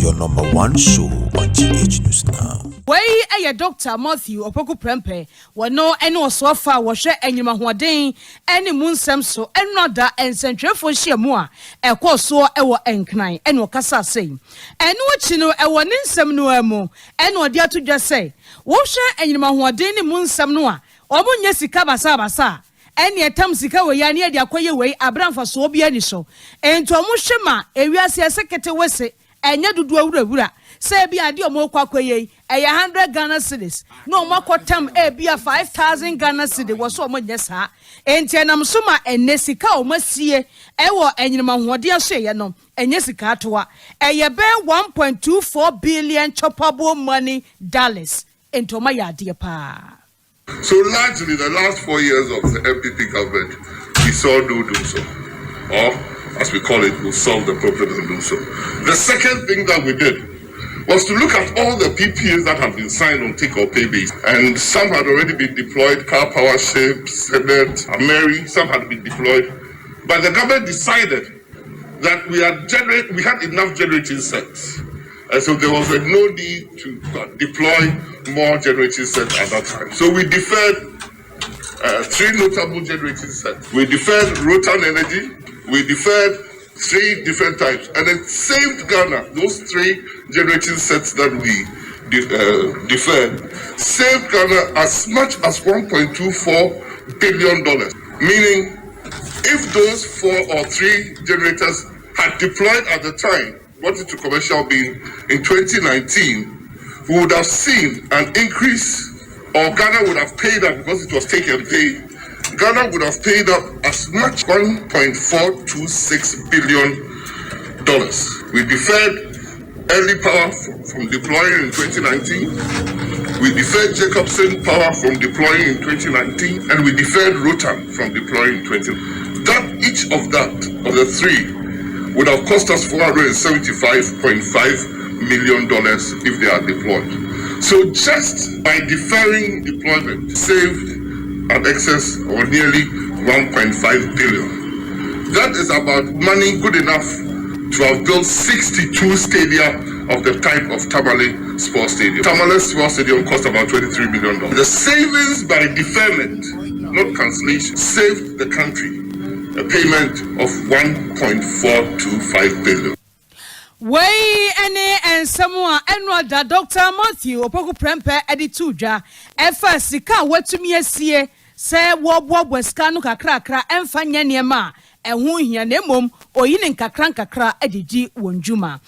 your number one show on GH News Now. Way a Dr. Matthew Opoku Prempeh, no any was so far was share any mahwadin, any moon so and not that and central for Shiamua, a course so ewa enknine, and wakasa saying. And what you know, a one in some no and what dear to just say, what share any mahwadin moon some noa, or moon yesika basa. Any atamsika we ya near the acquire way, Abram for so be any so. And to a mushema, a we are secretary wese, and ya do a say be a deal more quaque, a 100 Ghana cedis. No more quatam, a be a 5,000 Ghana cedi was so much, yes, sir. And Tianam Suma and Nessica must see a war and your man what dear say, no, and Jessica to a ya bear 1.24 billion choppable money dollars into my dear pa. So largely the last 4 years of the MPP government, we saw no do so. Or, as we call it, we'll solve the problem and do so. The second thing that we did was to look at all the PPAs that have been signed on take-or-pay basis. And some had already been deployed, Car Power, Ships, Senate, Ameri, some had been deployed. But the government decided that we had enough generating sets. And so there was no need to deploy more generating sets at that time. So we deferred 3 notable generating sets. We deferred Rotan Energy, we deferred 3 different types, and it saved Ghana. Those 3 generating sets that we deferred saved Ghana as much as $1.24 billion. Meaning, if those 4 or 3 generators had deployed at the time, brought it to commercial being in 2019, we would have seen an increase, or Ghana would have paid up because it was take and pay. Ghana would have paid up as much $1.426 billion. We deferred early power from deploying in 2019. We deferred Jacobson power from deploying in 2019, and we deferred Rotan from deploying in 2019. That each of the 3 would have cost us $475.5 million if they are deployed. So just by deferring deployment, saved an excess of nearly $1.5 billion. That is about money good enough to have built 62 stadia of the type of Tamale Sports Stadium. Tamale Sports Stadium cost about $23 million. The savings by deferment, not cancellation, saved the country a payment of $1.425 billion. Way and someone and Dr. Matthew Opoku Prempeh edituja efa sika watumi asie se wobo bweska no kakra emfanya niema ehun hia na mom oyine nkakra edigi wonjuma.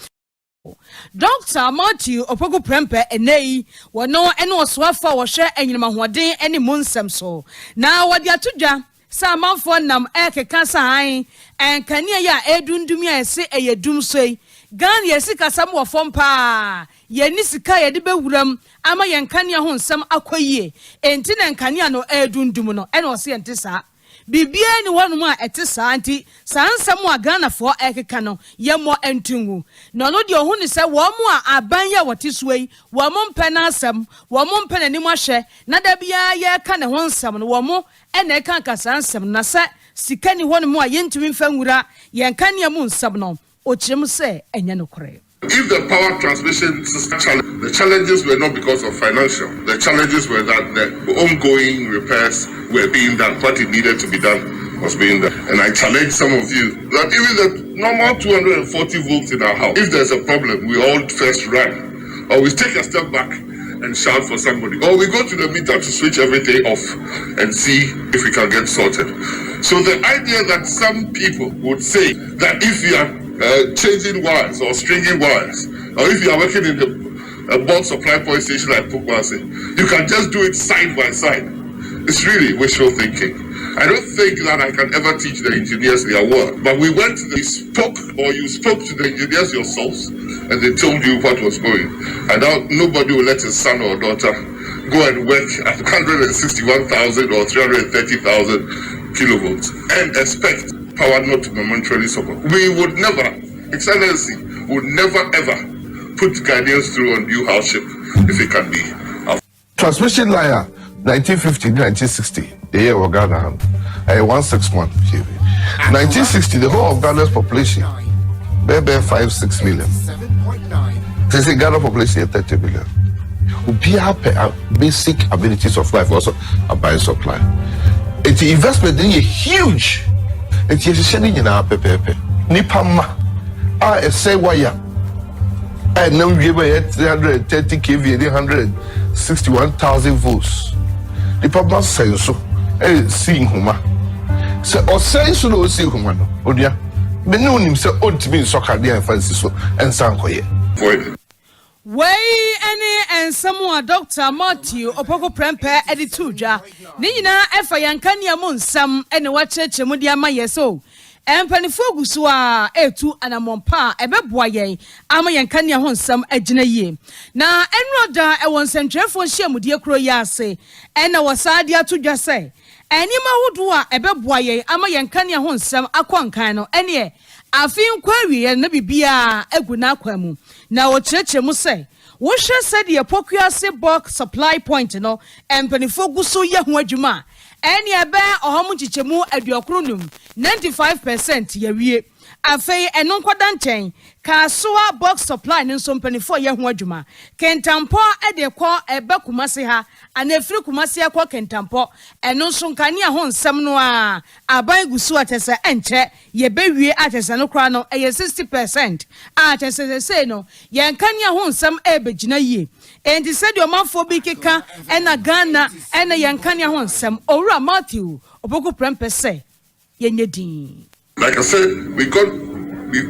Dr. Matthew Opoku Prempeh enei wono ene osoafa wo hwe enyinima hoden ene munsem so na wodi atuja Samanfo nam ekeka sahan enkania ya edundumi ese eyedum soi gan yesika sam wo fompa ye ni sika ye de bewuram ama ye nkania ho nsam akoyie enti na nkania no edundum no ene ose ente sa bibia ni wonu a ete sa anti sansam a Ghana fo ekeka no ye mo entungu no no de ohunu se wo mo a aban ya wote suei wo mo mpe na asam wo mo mpe na ni mo hwe na da bia ye ka ne ho nsam no wo mo ene kan ka sansam na se sika ni wonu mo a ye ntumi mfa nwura ye nkania mu nsam no o chirem se enye no kore. If the power transmission system the challenges were not because of financial. The challenges were that the ongoing repairs were being done. What it needed to be done was being done. And I challenge some of you that even the normal 240 volts in our house, if there's a problem, we all first run. Or we take a step back and shout for somebody. Or we go to the meter to switch everything off and see if we can get sorted. So the idea that some people would say that if you are changing wires or stringing wires, or if you are working in a bulk supply point station like Pukwase, you can just do it side by side. It's really wishful thinking. I don't think that I can ever teach the engineers their work, but you spoke to the engineers yourselves, and they told you what was going. And now nobody will let his son or daughter go and work at 161,000 or 330,000 kilovolts and expect power not to momentarily support. We would never, Excellency, would never ever put Ghanaians through undue hardship if it can be. Transmission line 1950-1960, the year of Ghana, 161 kV. 1960, the whole of Ghana's population, 5-6 million. Say Ghana population 30 billion. We have basic amenities of life also a buying supply. It's investment is huge. It's essentially in our pepe. Nipama, I say why. I know we have 330 kV, 161,000 volts. Nipama says so. Seeing Huma. So, or say so, no, see Huma. Odia. But no name say, oh, to be soccer, dear Francisco, and Sankoye. Way and someone Dr. Matthew Opoku Prempeh edituja. Nina efa yankania monsam ene wacheche mudia mayeso. Empanifo gusua etu anamompa ebeboa yen ama yankania honsam agina yie. Na enroda ewon sentrefo hia mudie kro yase. Ena wasade atudwa se. Enima hudu a ebeboa yen ama yankania honsam akwankan no ene afin kwawie na bibia eguna kwamu. Na ocheche mu se wo hwe said ye pokuase box supply point no empanifo guso ye ho adwuma ene ebe ohom chichemu aduokrunum 95% ye wie afei eno nkwada nchen kasoa box supply ne nso mpanifo ye ho adwuma kentampo ede kɔ ebe kumase ha anafiri kumase akɔ kentampo eno nso nkane ho nsɛm no a aban gusu atese enche ye bewie atese no kra no eye 60% atese say no ye nkane ho nsɛm ebegina yie enti said your manfo bi keka ena Ghana ena ye nkane ho nsɛm owura Matthew Opoku Prempeh say ye nyedin. Like I said, we've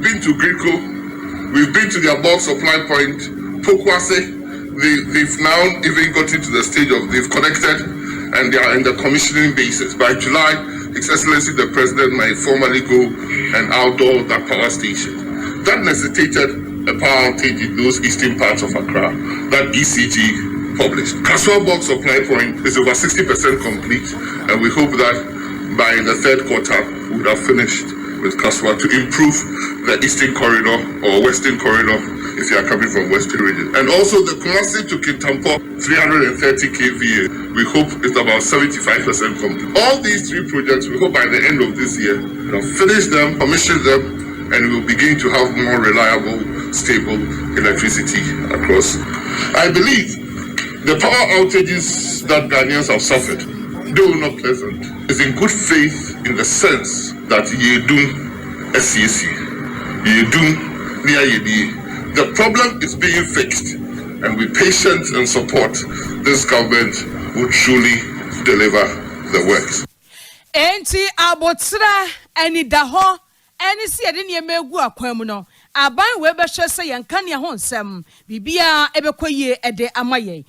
been to Greenco, we've been to their bulk supply point, Pokwase. They've now even got into the stage of they've connected and they are in the commissioning basis. By July, His Excellency the President might formally go and outdoor that power station. That necessitated a power outage in those eastern parts of Accra that ECG published. Kaswa bulk supply point is over 60% complete, and we hope that by the third quarter we would have finished with Kaswa to improve the eastern corridor or western corridor if you are coming from western region. And also the Kumasi to Kintampo 330 kVA, we hope it's about 75% complete. All these three projects, we hope by the end of this year, we'll finish them, commission them, and we'll begin to have more reliable, stable electricity across. I believe the power outages that Ghanaians have suffered, though not pleasant, is in good faith in the sense that you do SCC, you do near you. The problem is being fixed, and with patience and support, this government will truly deliver the works. Enti abotsra eni daho eni si ade ne megu akwamu no aban we be hwe se yankane ho nsem bibia ebekwaye ede amaye.